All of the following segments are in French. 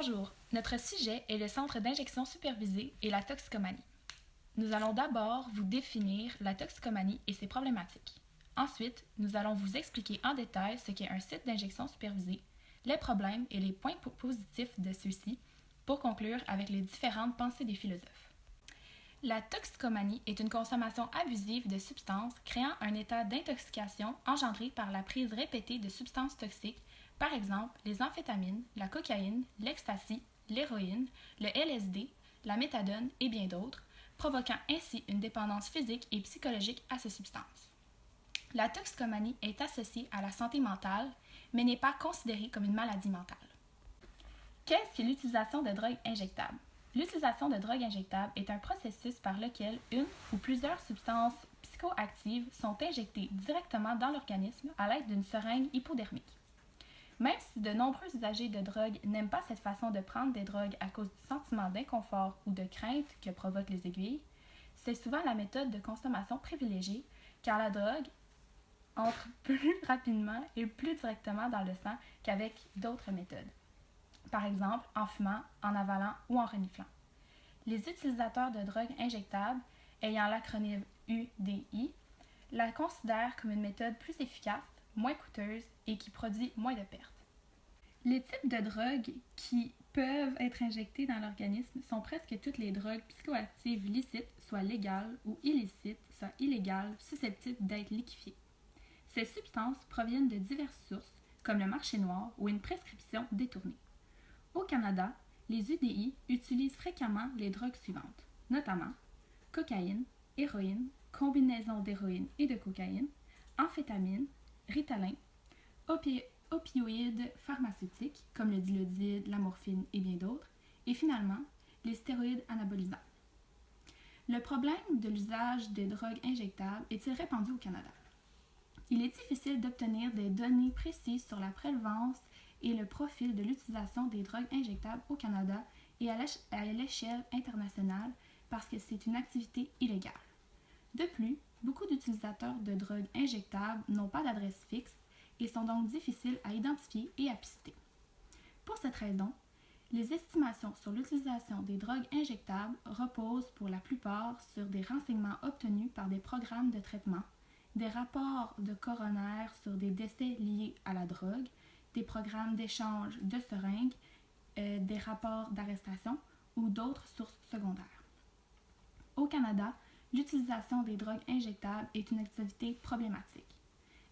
Bonjour, notre sujet est le centre d'injection supervisée et la toxicomanie. Nous allons d'abord vous définir la toxicomanie et ses problématiques. Ensuite, nous allons vous expliquer en détail ce qu'est un site d'injection supervisée, les problèmes et les points positifs de ceux-ci, pour conclure avec les différentes pensées des philosophes. La toxicomanie est une consommation abusive de substances créant un état d'intoxication engendré par la prise répétée de substances toxiques, par exemple les amphétamines, la cocaïne, l'ecstasy, l'héroïne, le LSD, la méthadone et bien d'autres, provoquant ainsi une dépendance physique et psychologique à ces substances. La toxicomanie est associée à la santé mentale, mais n'est pas considérée comme une maladie mentale. Qu'est-ce que l'utilisation de drogues injectables? L'utilisation de drogues injectables est un processus par lequel une ou plusieurs substances psychoactives sont injectées directement dans l'organisme à l'aide d'une seringue hypodermique. Même si de nombreux usagers de drogue n'aiment pas cette façon de prendre des drogues à cause du sentiment d'inconfort ou de crainte que provoquent les aiguilles, c'est souvent la méthode de consommation privilégiée car la drogue entre plus rapidement et plus directement dans le sang qu'avec d'autres méthodes. Par exemple en fumant, en avalant ou en reniflant. Les utilisateurs de drogues injectables, ayant l'acronyme UDI, la considèrent comme une méthode plus efficace, moins coûteuse et qui produit moins de pertes. Les types de drogues qui peuvent être injectées dans l'organisme sont presque toutes les drogues psychoactives licites, soit légales, ou illicites, soit illégales, susceptibles d'être liquéfiées. Ces substances proviennent de diverses sources, comme le marché noir ou une prescription détournée. Au Canada, les UDI utilisent fréquemment les drogues suivantes, notamment cocaïne, héroïne, combinaison d'héroïne et de cocaïne, amphétamine, Ritalin, opioïdes pharmaceutiques comme le dilodide, la morphine et bien d'autres, et finalement, les stéroïdes anabolisants. Le problème de l'usage des drogues injectables est-il répandu au Canada? Il est difficile d'obtenir des données précises sur la prévalence et le profil de l'utilisation des drogues injectables au Canada et à l'échelle internationale parce que c'est une activité illégale. De plus, beaucoup d'utilisateurs de drogues injectables n'ont pas d'adresse fixe et sont donc difficiles à identifier et à pister. Pour cette raison, les estimations sur l'utilisation des drogues injectables reposent pour la plupart sur des renseignements obtenus par des programmes de traitement, des rapports de coroner sur des décès liés à la drogue, des programmes d'échange de seringues, des rapports d'arrestation ou d'autres sources secondaires. Au Canada, l'utilisation des drogues injectables est une activité problématique.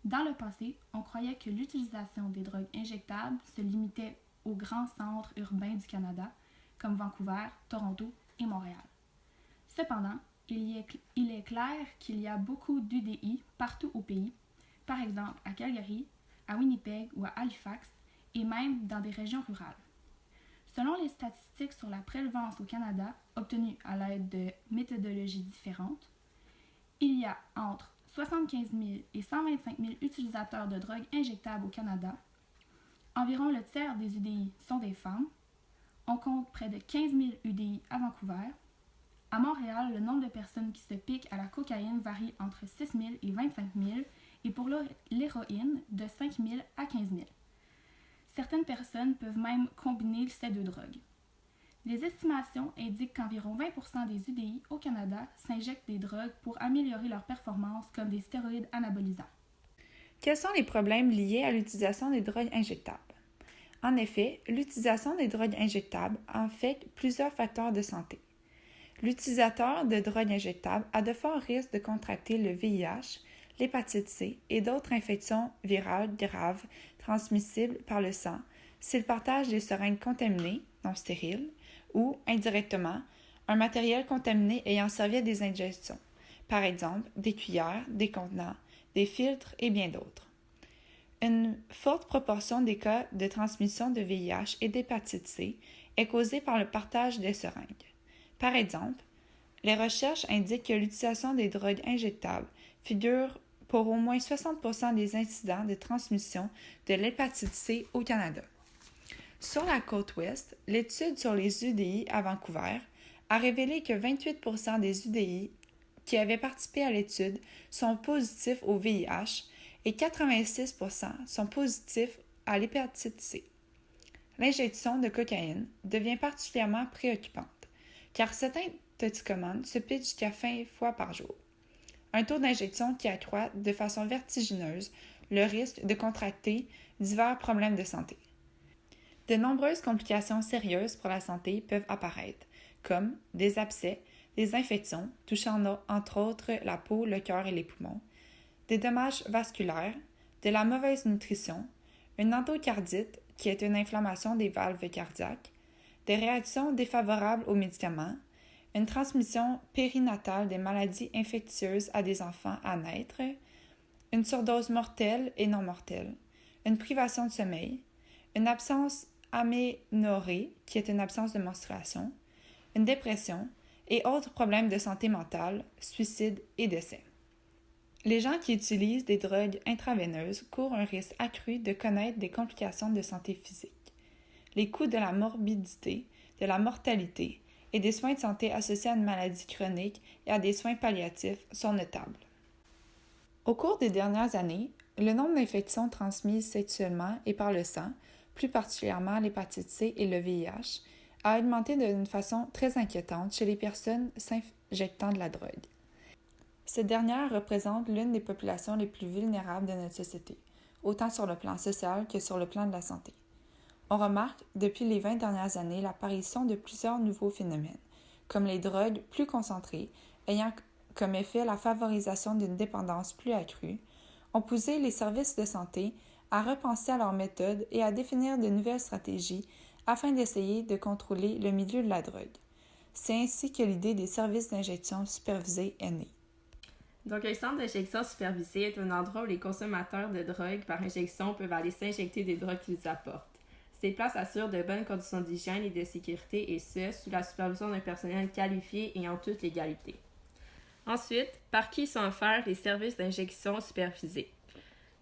Dans le passé, on croyait que l'utilisation des drogues injectables se limitait aux grands centres urbains du Canada, comme Vancouver, Toronto et Montréal. Cependant, il est clair qu'il y a beaucoup d'UDI partout au pays, par exemple à Calgary, à Winnipeg ou à Halifax, et même dans des régions rurales. Selon les statistiques sur la prévalence au Canada, obtenues à l'aide de méthodologies différentes, il y a entre 75 000 et 125 000 utilisateurs de drogues injectables au Canada. Environ le tiers des UDI sont des femmes. On compte près de 15 000 UDI à Vancouver. À Montréal, le nombre de personnes qui se piquent à la cocaïne varie entre 6 000 et 25 000 et pour l'héroïne, de 5 000 à 15 000. Certaines personnes peuvent même combiner ces deux drogues. Les estimations indiquent qu'environ 20% des UDI au Canada s'injectent des drogues pour améliorer leur performance comme des stéroïdes anabolisants. Quels sont les problèmes liés à l'utilisation des drogues injectables? En effet, l'utilisation des drogues injectables affecte plusieurs facteurs de santé. L'utilisateur de drogues injectables a de forts risques de contracter le VIH, l'hépatite C et d'autres infections virales graves transmissibles par le sang s'il partage des seringues contaminées, non stériles, ou, indirectement, un matériel contaminé ayant servi à des injections, par exemple des cuillères, des contenants, des filtres et bien d'autres. Une forte proportion des cas de transmission de VIH et d'hépatite C est causée par le partage des seringues. Par exemple, les recherches indiquent que l'utilisation des drogues injectables figure pour au moins 60% des incidents de transmission de l'hépatite C au Canada. Sur la côte ouest, l'étude sur les UDI à Vancouver a révélé que 28% des UDI qui avaient participé à l'étude sont positifs au VIH et 86% sont positifs à l'hépatite C. l'injection de cocaïne devient particulièrement préoccupante, car certains toxicomanes se pitchent jusqu'à 20 fois par jour. Un taux d'injection qui accroît de façon vertigineuse le risque de contracter divers problèmes de santé. De nombreuses complications sérieuses pour la santé peuvent apparaître, comme des abcès, des infections touchant entre autres la peau, le cœur et les poumons, des dommages vasculaires, de la mauvaise nutrition, une endocardite qui est une inflammation des valves cardiaques, des réactions défavorables aux médicaments, une transmission périnatale des maladies infectieuses à des enfants à naître, une surdose mortelle et non mortelle, une privation de sommeil, une absence aménorrhée, qui est une absence de menstruation, une dépression et autres problèmes de santé mentale, suicide et décès. Les gens qui utilisent des drogues intraveineuses courent un risque accru de connaître des complications de santé physique. Les coûts de la morbidité, de la mortalité et des soins de santé associés à une maladie chronique et à des soins palliatifs sont notables. Au cours des dernières années, le nombre d'infections transmises sexuellement et par le sang, plus particulièrement l'hépatite C et le VIH, a augmenté d'une façon très inquiétante chez les personnes s'injectant de la drogue. Cette dernière représente l'une des populations les plus vulnérables de notre société, autant sur le plan social que sur le plan de la santé. On remarque depuis les 20 dernières années l'apparition de plusieurs nouveaux phénomènes, comme les drogues plus concentrées, ayant comme effet la favorisation d'une dépendance plus accrue, ont poussé les services de santé à repenser à leurs méthodes et à définir de nouvelles stratégies afin d'essayer de contrôler le milieu de la drogue. C'est ainsi que l'idée des services d'injection supervisés est née. Donc, un centre d'injection supervisé est un endroit où les consommateurs de drogue par injection peuvent aller s'injecter des drogues qu'ils apportent. Ces places assurent de bonnes conditions d'hygiène et de sécurité, et ce, sous la supervision d'un personnel qualifié et en toute légalité. Ensuite, par qui sont offerts les services d'injection supervisés?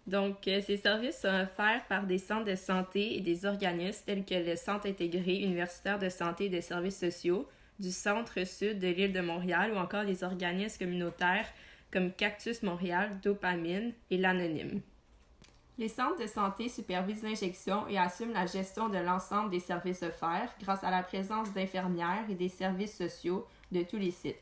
Donc, ces services sont offerts par des centres de santé et des organismes tels que le Centre intégré universitaire de santé et de services sociaux du centre-sud de l'île de Montréal ou encore les organismes communautaires comme Cactus Montréal, Dopamine et l'Anonyme. Les centres de santé supervisent l'injection et assument la gestion de l'ensemble des services offerts grâce à la présence d'infirmières et des services sociaux de tous les sites.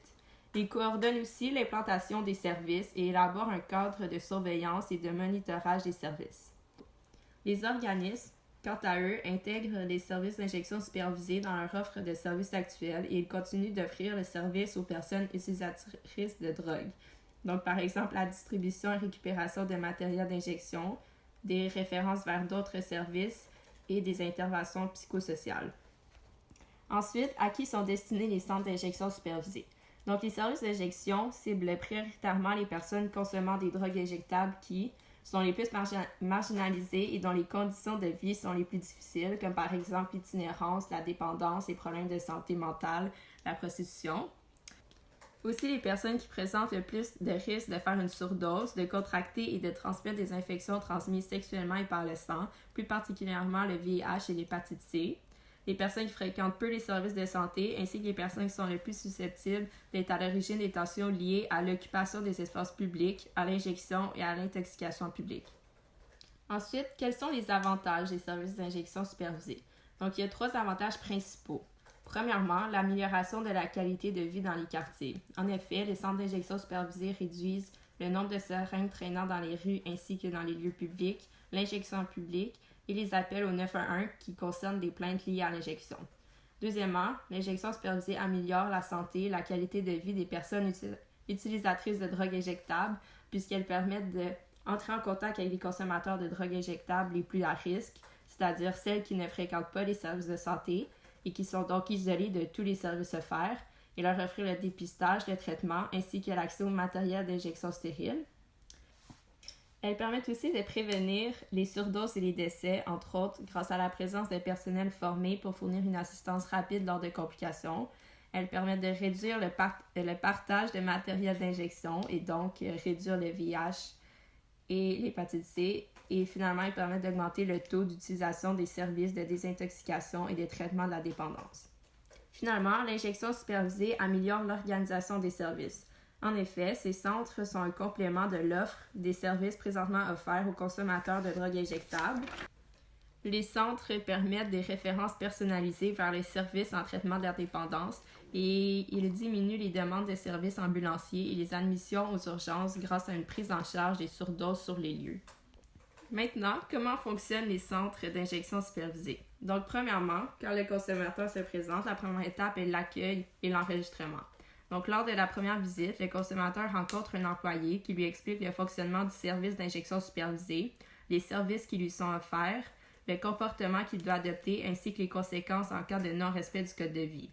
Ils coordonnent aussi l'implantation des services et élaborent un cadre de surveillance et de monitorage des services. Les organismes, quant à eux, intègrent les services d'injection supervisés dans leur offre de services actuelle et ils continuent d'offrir le service aux personnes utilisatrices de drogue. Donc, par exemple, la distribution et récupération de matériel d'injection, des références vers d'autres services et des interventions psychosociales. Ensuite, à qui sont destinés les centres d'injection supervisés? Donc, les services d'injection ciblent prioritairement les personnes consommant des drogues injectables qui sont les plus marginalisées et dont les conditions de vie sont les plus difficiles, comme par exemple l'itinérance, la dépendance, les problèmes de santé mentale, la prostitution. Aussi, les personnes qui présentent le plus de risques de faire une surdose, de contracter et de transmettre des infections transmises sexuellement et par le sang, plus particulièrement le VIH et l'hépatite C. Les personnes qui fréquentent peu les services de santé, ainsi que les personnes qui sont les plus susceptibles d'être à l'origine des tensions liées à l'occupation des espaces publics, à l'injection et à l'intoxication publique. Ensuite, quels sont les avantages des services d'injection supervisés? Donc, il y a 3 avantages principaux. Premièrement, l'amélioration de la qualité de vie dans les quartiers. En effet, les centres d'injection supervisés réduisent le nombre de seringues traînant dans les rues ainsi que dans les lieux publics, l'injection publique et les appels au 911 qui concernent des plaintes liées à l'injection. Deuxièmement, l'injection supervisée améliore la santé et la qualité de vie des personnes utilisatrices de drogues injectables puisqu'elles permettent d'entrer en contact avec les consommateurs de drogues injectables les plus à risque, c'est-à-dire celles qui ne fréquentent pas les services de santé et qui sont donc isolées de tous les services offerts, et leur offrir le dépistage, le traitement ainsi que l'accès au matériel d'injection stérile. Elles permettent aussi de prévenir les surdoses et les décès, entre autres, grâce à la présence de personnel formé pour fournir une assistance rapide lors de complications. Elles permettent de réduire le partage de matériel d'injection et donc réduire le VIH et l'hépatite C. Et finalement, elles permettent d'augmenter le taux d'utilisation des services de désintoxication et de traitement de la dépendance. Finalement, l'injection supervisée améliore l'organisation des services. En effet, ces centres sont un complément de l'offre des services présentement offerts aux consommateurs de drogues injectables. Les centres permettent des références personnalisées vers les services en traitement de la dépendance et ils diminuent les demandes de services ambulanciers et les admissions aux urgences grâce à une prise en charge des surdoses sur les lieux. Maintenant, comment fonctionnent les centres d'injection supervisés? Donc, premièrement, quand le consommateur se présente, la première étape est l'accueil et l'enregistrement. Donc, lors de la première visite, le consommateur rencontre un employé qui lui explique le fonctionnement du service d'injection supervisée, les services qui lui sont offerts, le comportement qu'il doit adopter ainsi que les conséquences en cas de non-respect du code de vie.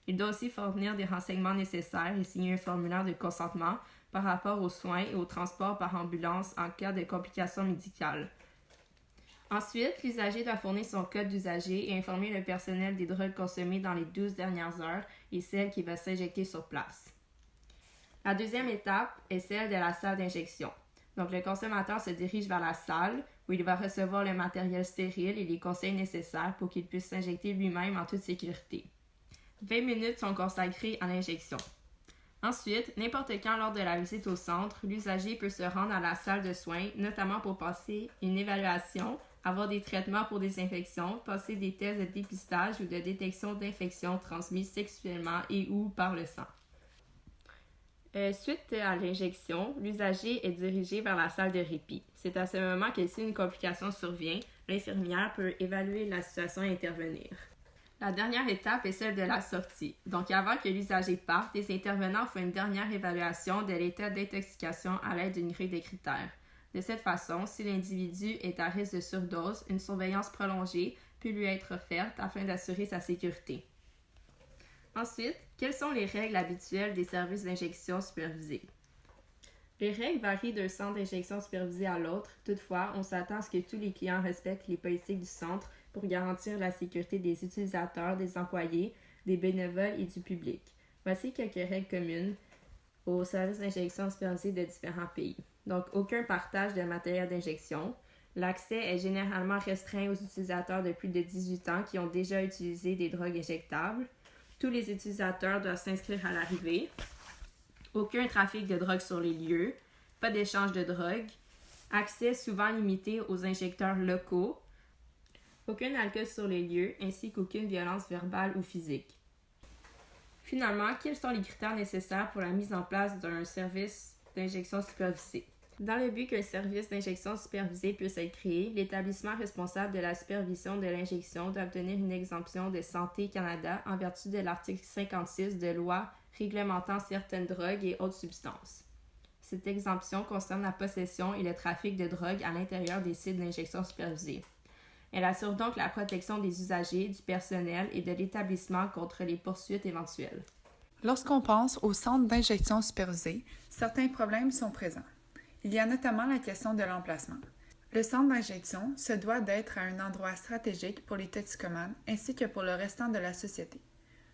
Il doit aussi fournir des renseignements nécessaires et signer un formulaire de consentement par rapport aux soins et au transport par ambulance en cas de complications médicales. Ensuite, l'usager doit fournir son code d'usager et informer le personnel des drogues consommées dans les 12 dernières heures et celles qui va s'injecter sur place. La deuxième étape est celle de la salle d'injection. Donc, le consommateur se dirige vers la salle où il va recevoir le matériel stérile et les conseils nécessaires pour qu'il puisse s'injecter lui-même en toute sécurité. 20 minutes sont consacrées à l'injection. Ensuite, n'importe quand lors de la visite au centre, l'usager peut se rendre à la salle de soins, notamment pour passer une évaluation, avoir des traitements pour des infections, passer des tests de dépistage ou de détection d'infections transmises sexuellement et ou par le sang. Suite à l'injection, l'usager est dirigé vers la salle de répit. C'est à ce moment que si une complication survient, l'infirmière peut évaluer la situation et intervenir. La dernière étape est celle de la sortie. Donc, avant que l'usager parte, les intervenants font une dernière évaluation de l'état d'intoxication à l'aide d'une grille de critères. De cette façon, si l'individu est à risque de surdose, une surveillance prolongée peut lui être offerte afin d'assurer sa sécurité. Ensuite, quelles sont les règles habituelles des services d'injection supervisés? Les règles varient d'un centre d'injection supervisé à l'autre. Toutefois, on s'attend à ce que tous les clients respectent les politiques du centre pour garantir la sécurité des utilisateurs, des employés, des bénévoles et du public. Voici quelques règles communes aux services d'injection supervisés de différents pays. Donc, aucun partage de matériel d'injection. L'accès est généralement restreint aux utilisateurs de plus de 18 ans qui ont déjà utilisé des drogues injectables. Tous les utilisateurs doivent s'inscrire à l'arrivée. Aucun trafic de drogue sur les lieux. Pas d'échange de drogue. Accès souvent limité aux injecteurs locaux. Aucun alcool sur les lieux, ainsi qu'aucune violence verbale ou physique. Finalement, quels sont les critères nécessaires pour la mise en place d'un service d'injection supervisé? Dans le but qu'un service d'injection supervisé puisse être créé, l'établissement responsable de la supervision de l'injection doit obtenir une exemption de Santé Canada en vertu de l'article 56 de loi réglementant certaines drogues et autres substances. Cette exemption concerne la possession et le trafic de drogue à l'intérieur des sites d'injection supervisés. Elle assure donc la protection des usagers, du personnel et de l'établissement contre les poursuites éventuelles. Lorsqu'on pense au centre d'injection supervisé, certains problèmes sont présents. Il y a notamment la question de l'emplacement. Le centre d'injection se doit d'être à un endroit stratégique pour les toxicomanes ainsi que pour le restant de la société.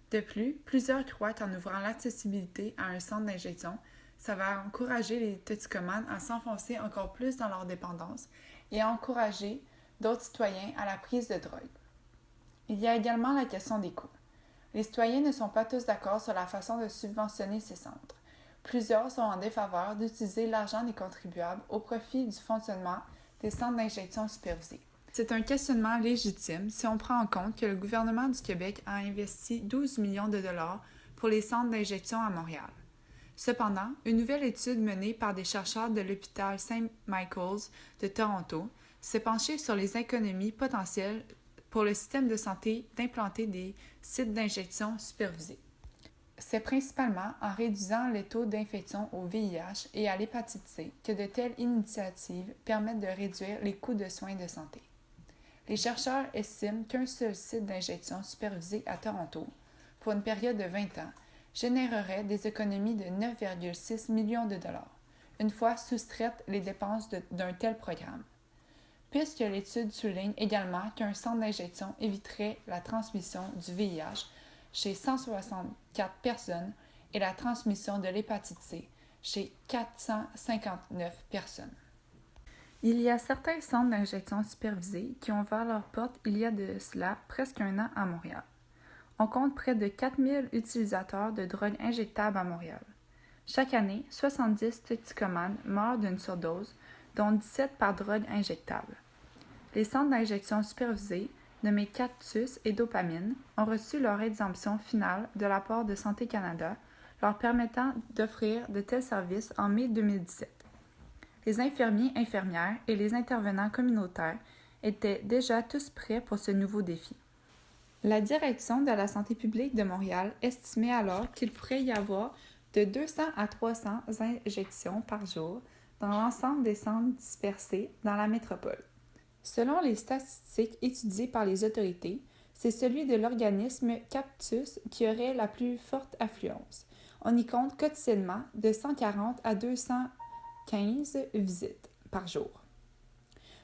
De plus, plusieurs croient qu'en ouvrant l'accessibilité à un centre d'injection, ça va encourager les toxicomanes à s'enfoncer encore plus dans leur dépendance et à encourager d'autres citoyens à la prise de drogue. Il y a également la question des coûts. Les citoyens ne sont pas tous d'accord sur la façon de subventionner ces centres. Plusieurs sont en défaveur d'utiliser l'argent des contribuables au profit du fonctionnement des centres d'injection supervisés. C'est un questionnement légitime si on prend en compte que le gouvernement du Québec a investi 12 millions de dollars pour les centres d'injection à Montréal. Cependant, une nouvelle étude menée par des chercheurs de l'hôpital St. Michael's de Toronto s'est penchée sur les économies potentielles pour le système de santé d'implanter des sites d'injection supervisés. C'est principalement en réduisant les taux d'infection au VIH et à l'hépatite C que de telles initiatives permettent de réduire les coûts de soins de santé. Les chercheurs estiment qu'un seul site d'injection supervisé à Toronto, pour une période de 20 ans, générerait des économies de 9,6 millions de dollars, une fois soustraites les dépenses d'un tel programme. Puisque l'étude souligne également qu'un centre d'injection éviterait la transmission du VIH chez 164 personnes et la transmission de l'hépatite C chez 459 personnes. Il y a certains centres d'injection supervisés qui ont ouvert leurs portes il y a de cela presque un an à Montréal. On compte près de 4000 utilisateurs de drogues injectables à Montréal. Chaque année, 70 toxicomanes meurent d'une surdose, dont 17 par drogue injectable. Les centres d'injection supervisés, nommés Cactus et Dopamine, ont reçu leur exemption finale de la part de Santé Canada, leur permettant d'offrir de tels services en mai 2017. Les infirmiers, infirmières et les intervenants communautaires étaient déjà tous prêts pour ce nouveau défi. La direction de la santé publique de Montréal estimait alors qu'il pourrait y avoir de 200 à 300 injections par jour dans l'ensemble des centres dispersés dans la métropole. Selon les statistiques étudiées par les autorités, c'est celui de l'organisme Cactus qui aurait la plus forte affluence. On y compte quotidiennement de 140 à 215 visites par jour.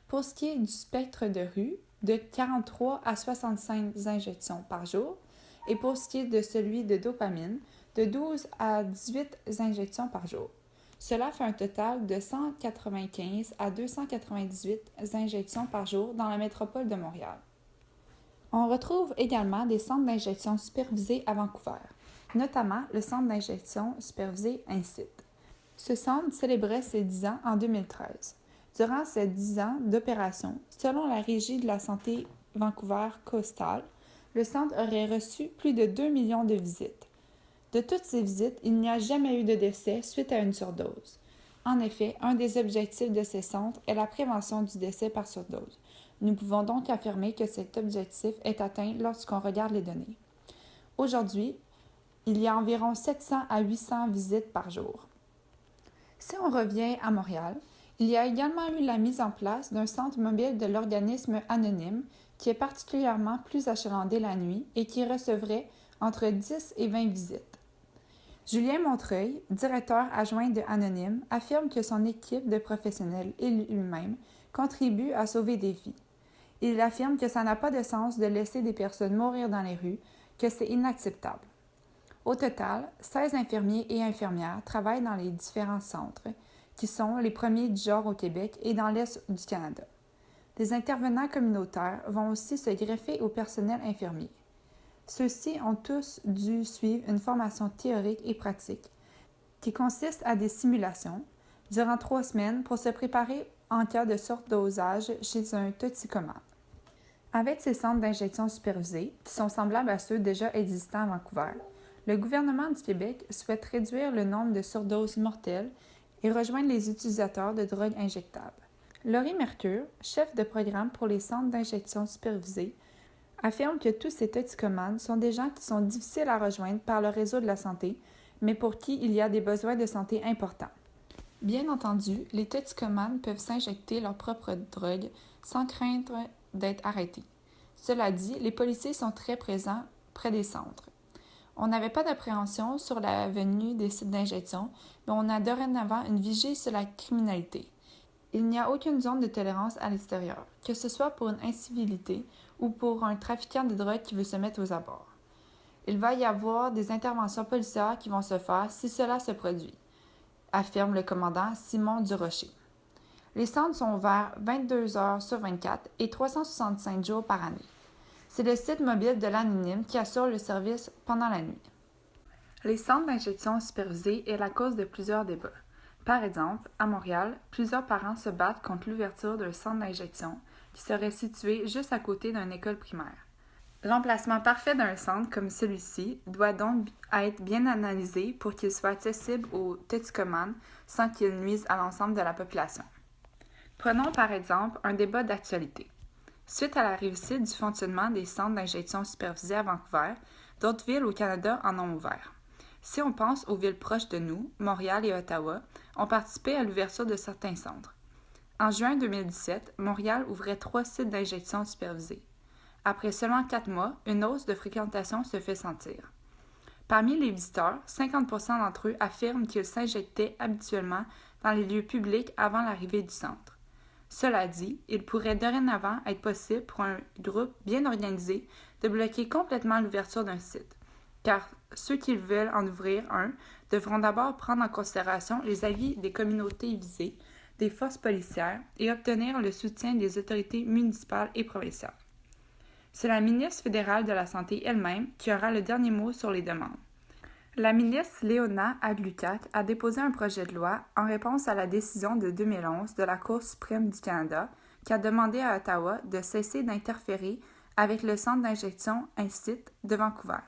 Pour ce qui est du spectre de rue, de 43 à 65 injections par jour, et pour ce qui est de celui de dopamine, de 12 à 18 injections par jour. Cela fait un total de 195 à 298 injections par jour dans la métropole de Montréal. On retrouve également des centres d'injection supervisés à Vancouver, notamment le centre d'injection supervisé INCIT. Ce centre célébrait ses 10 ans en 2013. Durant ces 10 ans d'opération, selon la Régie de la santé Vancouver Coastal, le centre aurait reçu plus de 2 millions de visites. De toutes ces visites, il n'y a jamais eu de décès suite à une surdose. En effet, un des objectifs de ces centres est la prévention du décès par surdose. Nous pouvons donc affirmer que cet objectif est atteint lorsqu'on regarde les données. Aujourd'hui, il y a environ 700 à 800 visites par jour. Si on revient à Montréal, il y a également eu la mise en place d'un centre mobile de l'organisme Anonyme qui est particulièrement plus achalandé la nuit et qui recevrait entre 10 et 20 visites. Julien Montreuil, directeur adjoint de Anonyme, affirme que son équipe de professionnels et lui-même contribuent à sauver des vies. Il affirme que ça n'a pas de sens de laisser des personnes mourir dans les rues, que c'est inacceptable. Au total, 16 infirmiers et infirmières travaillent dans les différents centres, qui sont les premiers du genre au Québec et dans l'Est du Canada. Des intervenants communautaires vont aussi se greffer au personnel infirmier. Ceux-ci ont tous dû suivre une formation théorique et pratique qui consiste à des simulations durant 3 semaines pour se préparer en cas de surdosage chez un toxicomane. Avec ces centres d'injection supervisés, qui sont semblables à ceux déjà existants à Vancouver, le gouvernement du Québec souhaite réduire le nombre de surdoses mortelles et rejoindre les utilisateurs de drogues injectables. Laurie Mercure, chef de programme pour les centres d'injection supervisés, affirme que tous ces toxicomanes sont des gens qui sont difficiles à rejoindre par le réseau de la santé, mais pour qui il y a des besoins de santé importants. Bien entendu, les toxicomanes peuvent s'injecter leur propre drogue sans craindre d'être arrêtés. Cela dit, les policiers sont très présents près des centres. On n'avait pas d'appréhension sur la venue des sites d'injection, mais on a dorénavant une vigie sur la criminalité. Il n'y a aucune zone de tolérance à l'extérieur, que ce soit pour une incivilité ou pour un trafiquant de drogue qui veut se mettre aux abords. Il va y avoir des interventions policières qui vont se faire si cela se produit, affirme le commandant Simon Durocher. Les centres sont ouverts 22 heures sur 24 et 365 jours par année. C'est le site mobile de l'Anonyme qui assure le service pendant la nuit. Les centres d'injection supervisés est la cause de plusieurs débats. Par exemple, à Montréal, plusieurs parents se battent contre l'ouverture d'un centre d'injection qui serait situé juste à côté d'une école primaire. L'emplacement parfait d'un centre comme celui-ci doit donc être bien analysé pour qu'il soit accessible aux toxicomanes sans qu'il nuise à l'ensemble de la population. Prenons par exemple un débat d'actualité. Suite à la réussite du fonctionnement des centres d'injection supervisés à Vancouver, d'autres villes au Canada en ont ouvert. Si on pense aux villes proches de nous, Montréal et Ottawa, ont participé à l'ouverture de certains centres. En juin 2017, Montréal ouvrait 3 sites d'injection supervisés. Après seulement 4 mois, une hausse de fréquentation se fait sentir. Parmi les visiteurs, 50% d'entre eux affirment qu'ils s'injectaient habituellement dans les lieux publics avant l'arrivée du centre. Cela dit, il pourrait dorénavant être possible pour un groupe bien organisé de bloquer complètement l'ouverture d'un site, car ceux qui veulent en ouvrir un devront d'abord prendre en considération les avis des communautés visées, des forces policières et obtenir le soutien des autorités municipales et provinciales. C'est la ministre fédérale de la Santé elle-même qui aura le dernier mot sur les demandes. La ministre Léona Hadlucak a déposé un projet de loi en réponse à la décision de 2011 de la Cour suprême du Canada qui a demandé à Ottawa de cesser d'interférer avec le centre d'injection INCIT de Vancouver.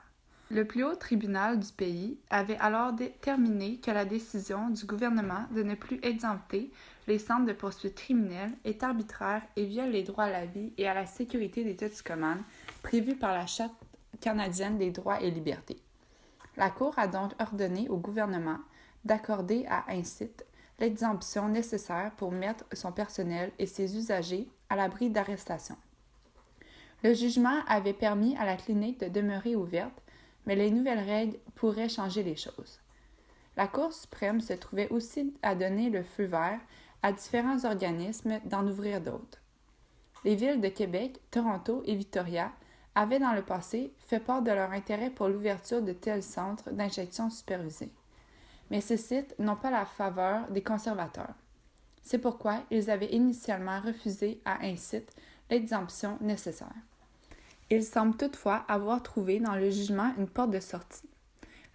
Le plus haut tribunal du pays avait alors déterminé que la décision du gouvernement de ne plus exempter les centres de poursuites criminelles est arbitraire et viole les droits à la vie et à la sécurité des Toxicomanes prévus par la Charte canadienne des droits et libertés. La Cour a donc ordonné au gouvernement d'accorder à INCIT l'exemption nécessaire pour mettre son personnel et ses usagers à l'abri d'arrestation. Le jugement avait permis à la clinique de demeurer ouverte, mais les nouvelles règles pourraient changer les choses. La Cour suprême se trouvait aussi à donner le feu vert à différents organismes d'en ouvrir d'autres. Les villes de Québec, Toronto et Victoria avaient dans le passé fait part de leur intérêt pour l'ouverture de tels centres d'injection supervisés. Mais ces sites n'ont pas la faveur des conservateurs. C'est pourquoi ils avaient initialement refusé à INCIT l'exemption nécessaire. Ils semblent toutefois avoir trouvé dans le jugement une porte de sortie.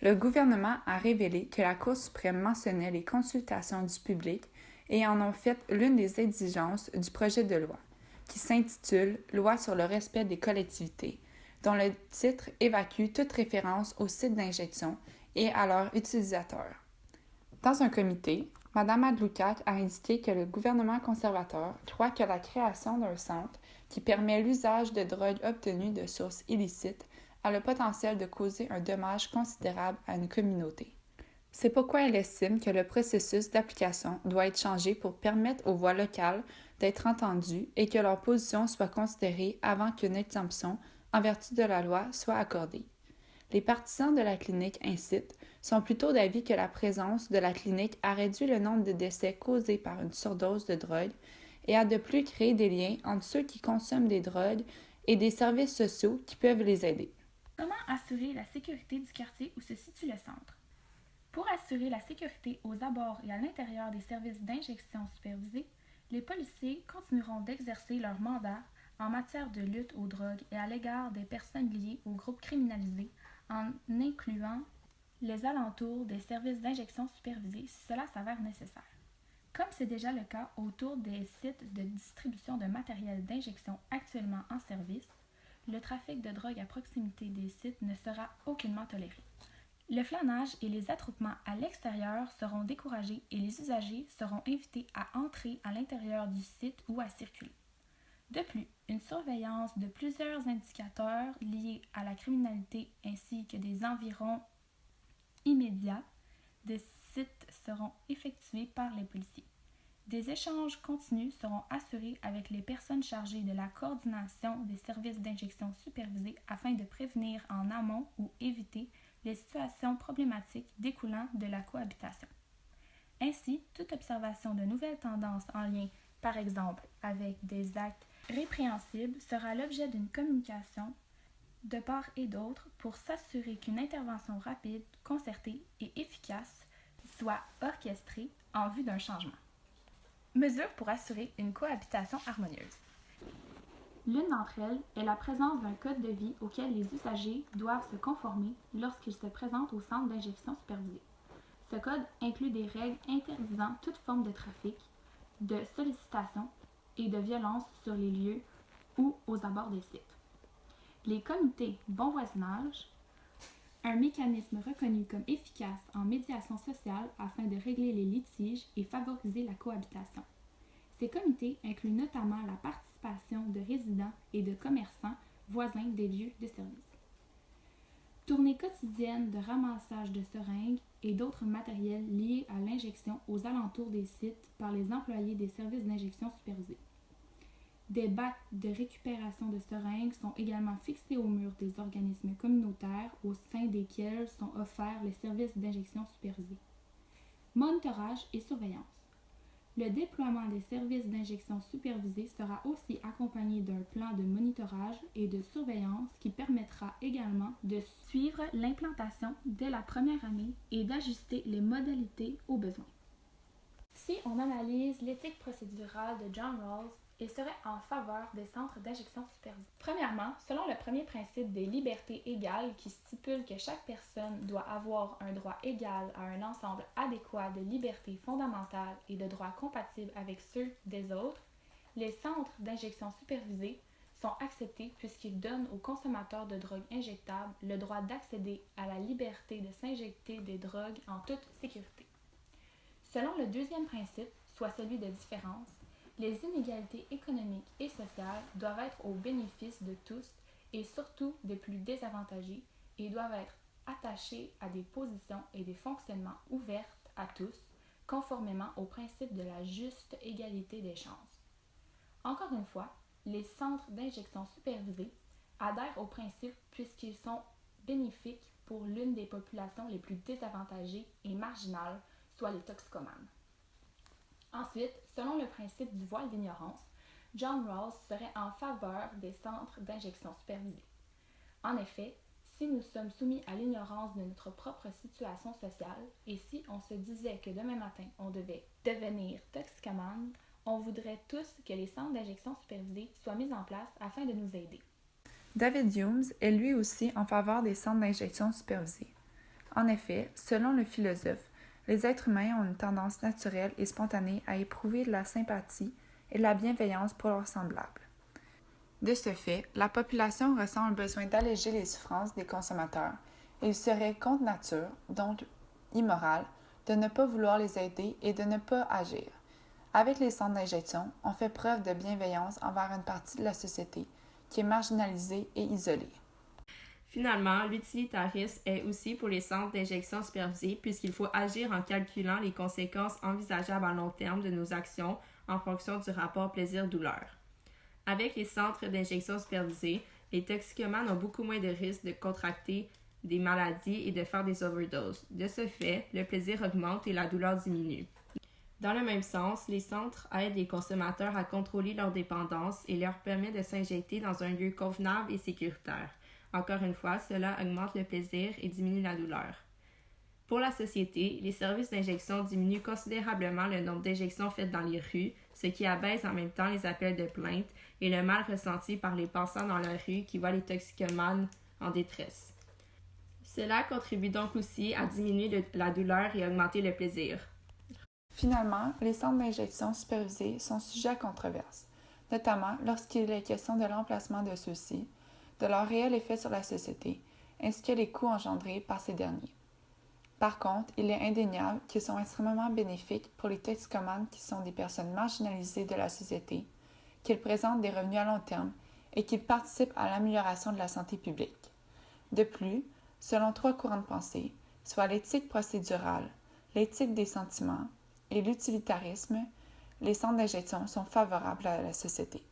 Le gouvernement a révélé que la Cour suprême mentionnait les consultations du public et en ont fait l'une des exigences du projet de loi, qui s'intitule « Loi sur le respect des collectivités », dont le titre évacue toute référence aux sites d'injection et à leurs utilisateurs. Dans un comité, Mme Adloukat a indiqué que le gouvernement conservateur croit que la création d'un centre qui permet l'usage de drogues obtenues de sources illicites a le potentiel de causer un dommage considérable à une communauté. C'est pourquoi elle estime que le processus d'application doit être changé pour permettre aux voix locales d'être entendues et que leur position soit considérée avant qu'une exemption en vertu de la loi soit accordée. Les partisans de la clinique INCIT sont plutôt d'avis que la présence de la clinique a réduit le nombre de décès causés par une surdose de drogue et a de plus créé des liens entre ceux qui consomment des drogues et des services sociaux qui peuvent les aider. Comment assurer la sécurité du quartier où se situe le centre? Pour assurer la sécurité aux abords et à l'intérieur des services d'injection supervisés, les policiers continueront d'exercer leur mandat en matière de lutte aux drogues et à l'égard des personnes liées aux groupes criminalisés, en incluant les alentours des services d'injection supervisés si cela s'avère nécessaire. Comme c'est déjà le cas autour des sites de distribution de matériel d'injection actuellement en service, le trafic de drogue à proximité des sites ne sera aucunement toléré. Le flânage et les attroupements à l'extérieur seront découragés et les usagers seront invités à entrer à l'intérieur du site ou à circuler. De plus, une surveillance de plusieurs indicateurs liés à la criminalité ainsi que des environs immédiats des sites seront effectués par les policiers. Des échanges continus seront assurés avec les personnes chargées de la coordination des services d'injection supervisés afin de prévenir en amont ou éviter les situations problématiques découlant de la cohabitation. Ainsi, toute observation de nouvelles tendances en lien, par exemple, avec des actes répréhensibles sera l'objet d'une communication de part et d'autre pour s'assurer qu'une intervention rapide, concertée et efficace soit orchestrée en vue d'un changement. Mesures pour assurer une cohabitation harmonieuse. L'une d'entre elles est la présence d'un code de vie auquel les usagers doivent se conformer lorsqu'ils se présentent au centre d'injection supervisé. Ce code inclut des règles interdisant toute forme de trafic, de sollicitation et de violence sur les lieux ou aux abords des sites. Les comités bon voisinage, un mécanisme reconnu comme efficace en médiation sociale afin de régler les litiges et favoriser la cohabitation. Ces comités incluent notamment la participation de résidents et de commerçants voisins des lieux de service. Tournées quotidiennes de ramassage de seringues et d'autres matériels liés à l'injection aux alentours des sites par les employés des services d'injection supervisés. Des bacs de récupération de seringues sont également fixés aux murs des organismes communautaires au sein desquels sont offerts les services d'injection supervisés. Monitorage et surveillance. Le déploiement des services d'injection supervisés sera aussi accompagné d'un plan de monitorage et de surveillance qui permettra également de suivre l'implantation dès la première année et d'ajuster les modalités aux besoins. Si on analyse l'éthique procédurale de John Rawls, il serait en faveur des centres d'injection supervisés. Premièrement, selon le premier principe des libertés égales qui stipule que chaque personne doit avoir un droit égal à un ensemble adéquat de libertés fondamentales et de droits compatibles avec ceux des autres, les centres d'injection supervisés sont acceptés puisqu'ils donnent aux consommateurs de drogues injectables le droit d'accéder à la liberté de s'injecter des drogues en toute sécurité. Selon le deuxième principe, soit celui de différence, les inégalités économiques et sociales doivent être au bénéfice de tous et surtout des plus désavantagés et doivent être attachées à des positions et des fonctionnements ouverts à tous, conformément au principe de la juste égalité des chances. Encore une fois, les centres d'injection supervisés adhèrent au principe puisqu'ils sont bénéfiques pour l'une des populations les plus désavantagées et marginales, soit les toxicomanes. Ensuite, selon le principe du voile d'ignorance, John Rawls serait en faveur des centres d'injection supervisés. En effet, si nous sommes soumis à l'ignorance de notre propre situation sociale et si on se disait que demain matin on devait devenir toxicomane, on voudrait tous que les centres d'injection supervisés soient mis en place afin de nous aider. David Hume est lui aussi en faveur des centres d'injection supervisés. En effet, selon le philosophe, les êtres humains ont une tendance naturelle et spontanée à éprouver de la sympathie et de la bienveillance pour leurs semblables. De ce fait, la population ressent un besoin d'alléger les souffrances des consommateurs et il serait contre nature, donc immoral, de ne pas vouloir les aider et de ne pas agir. Avec les centres d'injection, on fait preuve de bienveillance envers une partie de la société qui est marginalisée et isolée. Finalement, l'utilitarisme est aussi pour les centres d'injection supervisés puisqu'il faut agir en calculant les conséquences envisageables à long terme de nos actions en fonction du rapport plaisir-douleur. Avec les centres d'injection supervisés, les toxicomanes ont beaucoup moins de risques de contracter des maladies et de faire des overdoses. De ce fait, le plaisir augmente et la douleur diminue. Dans le même sens, les centres aident les consommateurs à contrôler leur dépendance et leur permettent de s'injecter dans un lieu convenable et sécuritaire. Encore une fois, cela augmente le plaisir et diminue la douleur. Pour la société, les services d'injection diminuent considérablement le nombre d'injections faites dans les rues, ce qui abaisse en même temps les appels de plainte et le mal ressenti par les passants dans la rue qui voient les toxicomanes en détresse. Cela contribue donc aussi à diminuer la douleur et augmenter le plaisir. Finalement, les centres d'injection supervisés sont sujets à controverse, notamment lorsqu'il est question de l'emplacement de ceux-ci, de leur réel effet sur la société, ainsi que les coûts engendrés par ces derniers. Par contre, il est indéniable qu'ils sont extrêmement bénéfiques pour les toxicomanes qui sont des personnes marginalisées de la société, qu'ils présentent des revenus à long terme et qu'ils participent à l'amélioration de la santé publique. De plus, selon 3 courants de pensée, soit l'éthique procédurale, l'éthique des sentiments et l'utilitarisme, les centres d'injection sont favorables à la société.